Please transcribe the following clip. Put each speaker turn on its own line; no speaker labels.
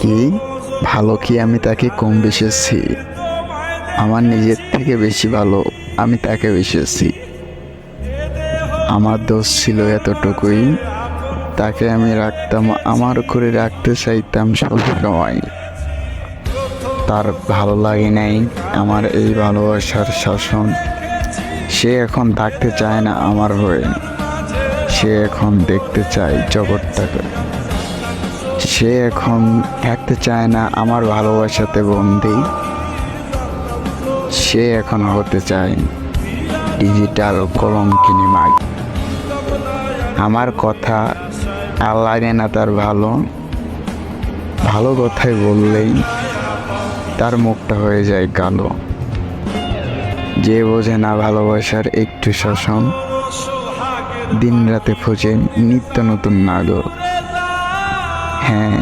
কি ভালো কি আমি তাকে কম বেসেছি? আমার নিজের থেকে বেশি ভালো আমি তাকে বেসেছি। আমার দোষ ছিল এতটুকুই, তাকে আমি রাখতাম, আমার করে রাখতে চাইতাম সব সময়। তার ভালো লাগে নাই আমার এই ভালোবাসার শাসন। সে এখন থাকতে চায় না আমার হয়ে, সে এখন দেখতে চায় জগৎটাকে। সে এখন থাকতে চায় না আমার ভালোবাসাতে বন্দি, সে এখন হতে চায় ডিজিটাল কলঙ্কিনী মাই। আমার কথা আর লাগে না তার, ভালো ভালো কথাই বললেই তার মুখটা হয়ে যায় কালো। যে বোঝে না ভালোবাসার একটু শাসন, দিন রাতে খোঁজে নিত্য নতুন নাগর। হ্যাঁ,